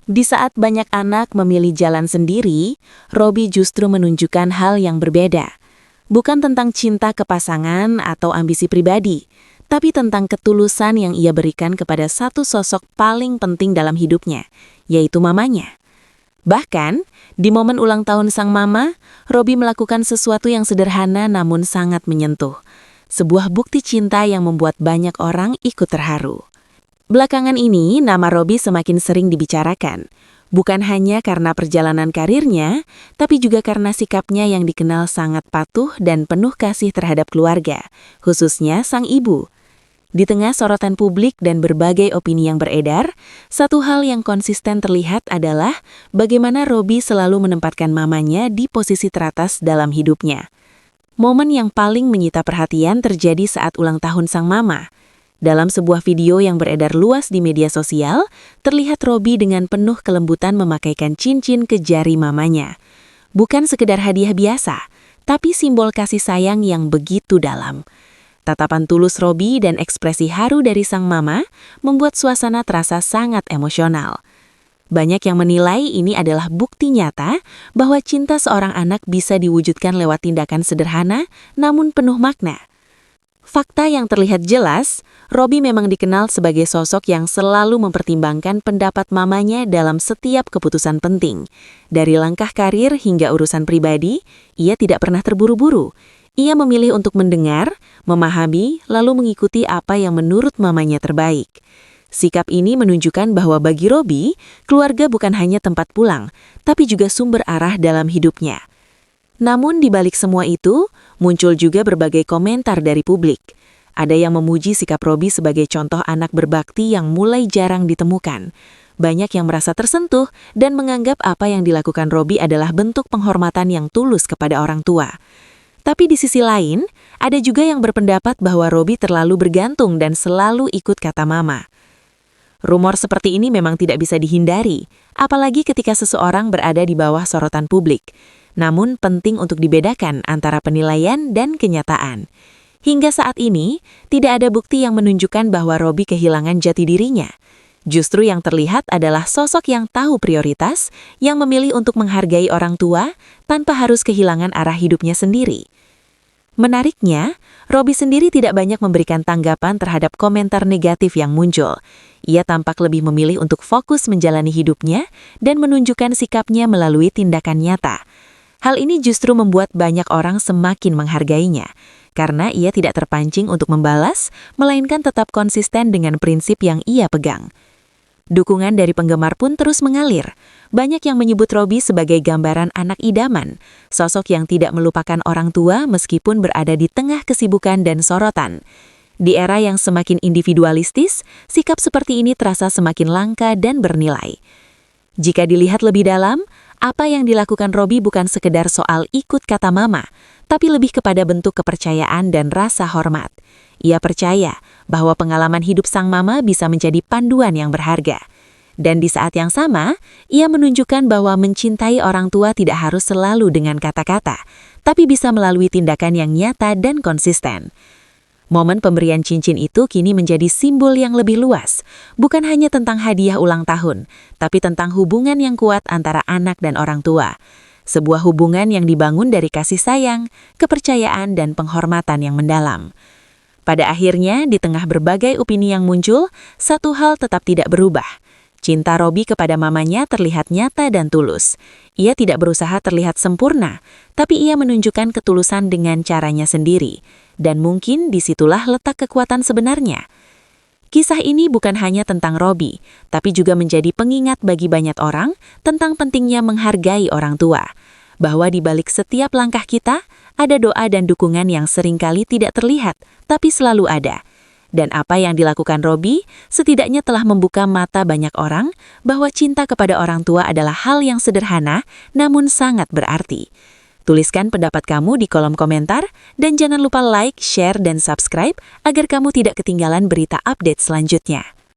Di saat banyak anak memilih jalan sendiri, Robby justru menunjukkan hal yang berbeda. Bukan tentang cinta ke pasangan atau ambisi pribadi, tapi tentang ketulusan yang ia berikan kepada satu sosok paling penting dalam hidupnya, yaitu mamanya. Bahkan, di momen ulang tahun sang mama, Robby melakukan sesuatu yang sederhana namun sangat menyentuh. Sebuah bukti cinta yang membuat banyak orang ikut terharu. Belakangan ini, nama Robby semakin sering dibicarakan. Bukan hanya karena perjalanan karirnya, tapi juga karena sikapnya yang dikenal sangat patuh dan penuh kasih terhadap keluarga, khususnya sang ibu. Di tengah sorotan publik dan berbagai opini yang beredar, satu hal yang konsisten terlihat adalah bagaimana Robby selalu menempatkan mamanya di posisi teratas dalam hidupnya. Momen yang paling menyita perhatian terjadi saat ulang tahun sang mama. Dalam sebuah video yang beredar luas di media sosial, terlihat Robby dengan penuh kelembutan memakaikan cincin ke jari mamanya. Bukan sekedar hadiah biasa, tapi simbol kasih sayang yang begitu dalam. Tatapan tulus Robby dan ekspresi haru dari sang mama membuat suasana terasa sangat emosional. Banyak yang menilai ini adalah bukti nyata bahwa cinta seorang anak bisa diwujudkan lewat tindakan sederhana namun penuh makna. Fakta yang terlihat jelas, Robby memang dikenal sebagai sosok yang selalu mempertimbangkan pendapat mamanya dalam setiap keputusan penting. Dari langkah karir hingga urusan pribadi, ia tidak pernah terburu-buru. Ia memilih untuk mendengar, memahami, lalu mengikuti apa yang menurut mamanya terbaik. Sikap ini menunjukkan bahwa bagi Robby, keluarga bukan hanya tempat pulang, tapi juga sumber arah dalam hidupnya. Namun di balik semua itu, muncul juga berbagai komentar dari publik. Ada yang memuji sikap Robby sebagai contoh anak berbakti yang mulai jarang ditemukan. Banyak yang merasa tersentuh dan menganggap apa yang dilakukan Robby adalah bentuk penghormatan yang tulus kepada orang tua. Tapi di sisi lain, ada juga yang berpendapat bahwa Robby terlalu bergantung dan selalu ikut kata mama. Rumor seperti ini memang tidak bisa dihindari, apalagi ketika seseorang berada di bawah sorotan publik. Namun penting untuk dibedakan antara penilaian dan kenyataan. Hingga saat ini, tidak ada bukti yang menunjukkan bahwa Robby kehilangan jati dirinya. Justru yang terlihat adalah sosok yang tahu prioritas, yang memilih untuk menghargai orang tua tanpa harus kehilangan arah hidupnya sendiri. Menariknya, Robby sendiri tidak banyak memberikan tanggapan terhadap komentar negatif yang muncul. Ia tampak lebih memilih untuk fokus menjalani hidupnya dan menunjukkan sikapnya melalui tindakan nyata. Hal ini justru membuat banyak orang semakin menghargainya, karena ia tidak terpancing untuk membalas, melainkan tetap konsisten dengan prinsip yang ia pegang. Dukungan dari penggemar pun terus mengalir. Banyak yang menyebut Robby sebagai gambaran anak idaman, sosok yang tidak melupakan orang tua meskipun berada di tengah kesibukan dan sorotan. Di era yang semakin individualistis, sikap seperti ini terasa semakin langka dan bernilai. Jika dilihat lebih dalam, apa yang dilakukan Robby bukan sekedar soal ikut kata mama, tapi lebih kepada bentuk kepercayaan dan rasa hormat. Ia percaya bahwa pengalaman hidup sang mama bisa menjadi panduan yang berharga. Dan di saat yang sama, ia menunjukkan bahwa mencintai orang tua tidak harus selalu dengan kata-kata, tapi bisa melalui tindakan yang nyata dan konsisten. Momen pemberian cincin itu kini menjadi simbol yang lebih luas, bukan hanya tentang hadiah ulang tahun, tapi tentang hubungan yang kuat antara anak dan orang tua. Sebuah hubungan yang dibangun dari kasih sayang, kepercayaan, dan penghormatan yang mendalam. Pada akhirnya, di tengah berbagai opini yang muncul, satu hal tetap tidak berubah. Cinta Robby kepada mamanya terlihat nyata dan tulus. Ia tidak berusaha terlihat sempurna, tapi ia menunjukkan ketulusan dengan caranya sendiri. Dan mungkin disitulah letak kekuatan sebenarnya. Kisah ini bukan hanya tentang Robby, tapi juga menjadi pengingat bagi banyak orang tentang pentingnya menghargai orang tua. Bahwa di balik setiap langkah kita, ada doa dan dukungan yang seringkali tidak terlihat, tapi selalu ada. Dan apa yang dilakukan Robby setidaknya telah membuka mata banyak orang bahwa cinta kepada orang tua adalah hal yang sederhana namun sangat berarti. Tuliskan pendapat kamu di kolom komentar dan jangan lupa like, share, dan subscribe agar kamu tidak ketinggalan berita update selanjutnya.